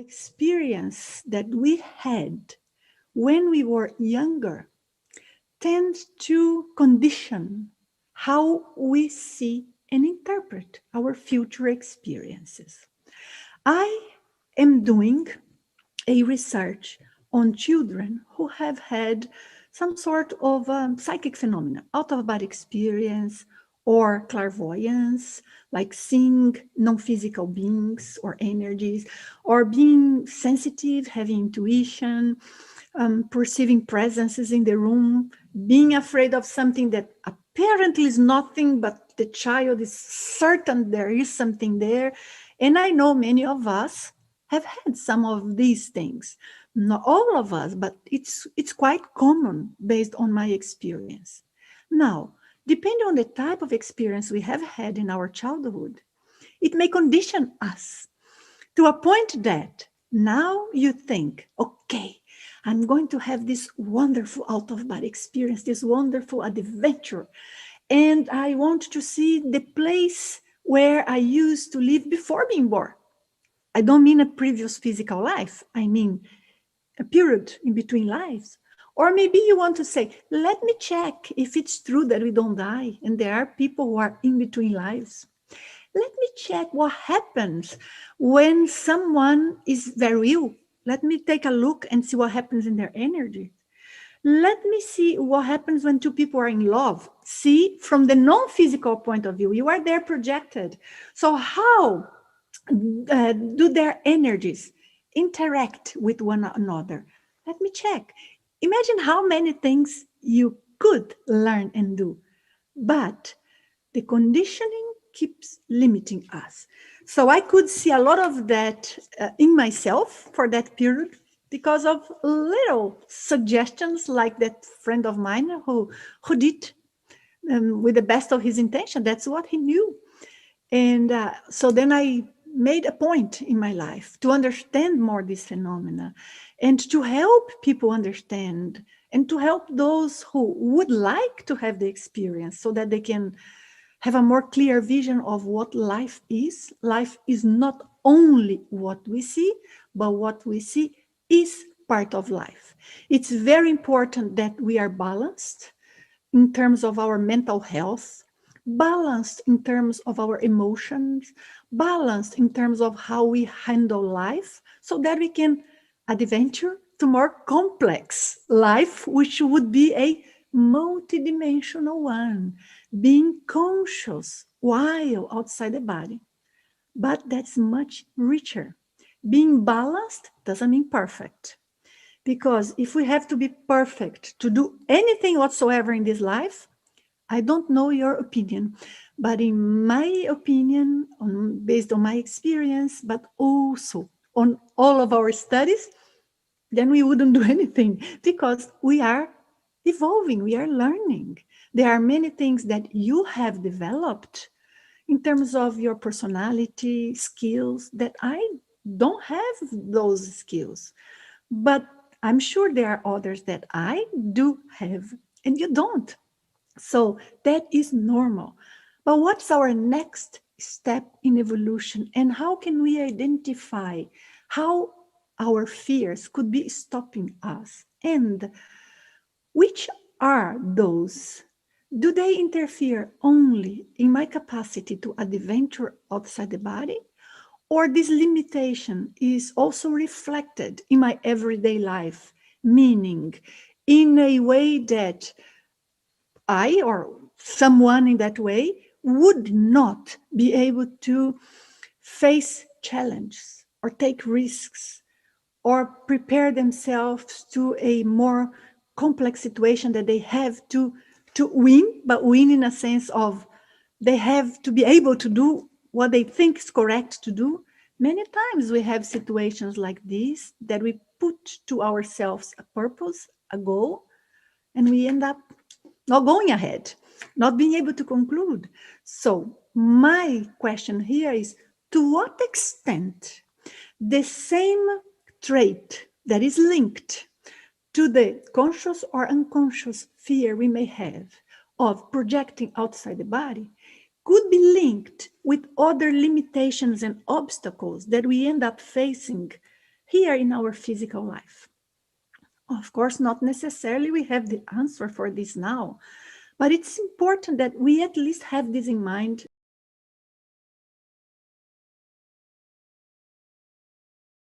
experience that we had when we were younger tends to condition how we see and interpret our future experiences. I am doing a research on children who have had some sort of psychic phenomena, out-of-body experience or clairvoyance, like seeing non-physical beings or energies, or being sensitive, having intuition, perceiving presences in the room, being afraid of something that apparently is nothing, but the child is certain there is something there. And I know many of us have had some of these things. Not all of us, but it's quite common based on my experience. Now, depending on the type of experience we have had in our childhood, it may condition us to a point that now you think, okay, I'm going to have this wonderful out-of-body experience, this wonderful adventure, and I want to see the place where I used to live before being born. I don't mean a previous physical life. I mean a period in between lives. Or maybe you want to say, let me check if it's true that we don't die and there are people who are in between lives. Let me check what happens when someone is very ill. Let me take a look and see what happens in their energy. Let me see what happens when two people are in love. See, from the non-physical point of view, you are there projected. So how do their energies interact with one another? Let me check. Imagine how many things you could learn and do, but the conditioning keeps limiting us. So I could see a lot of that in myself for that period because of little suggestions like that friend of mine who did with the best of his intention. That's what he knew. And so then I made a point in my life to understand more this phenomena and to help people understand and to help those who would like to have the experience so that they can have a more clear vision of what life is. Life is not only what we see, but what we see is part of life. It's very important that we are balanced in terms of our mental health, balanced in terms of our emotions, balanced in terms of how we handle life, so that we can adventure to more complex life, which would be a multidimensional one, being conscious while outside the body. But that's much richer. Being balanced doesn't mean perfect. Because if we have to be perfect to do anything whatsoever in this life, I don't know your opinion, but in my opinion, based on my experience, but also on all of our studies, then we wouldn't do anything because we are evolving, we are learning. There are many things that you have developed in terms of your personality, skills, that I don't have those skills. But I'm sure there are others that I do have and you don't. So that is normal. But what's our next step in evolution? And how can we identify how our fears could be stopping us? And which are those? Do they interfere only in my capacity to adventure outside the body? Or this limitation is also reflected in my everyday life, meaning in a way that I or someone in that way would not be able to face challenges or take risks or prepare themselves to a more complex situation that they have to win, but win in a sense of they have to be able to do what they think is correct to do. Many times we have situations like this that we put to ourselves a purpose, a goal, and we end up not going ahead, not being able to conclude. So my question here is, to what extent the same trait that is linked to the conscious or unconscious fear we may have of projecting outside the body could be linked with other limitations and obstacles that we end up facing here in our physical life. Of course, not necessarily we have the answer for this now, but it's important that we at least have this in mind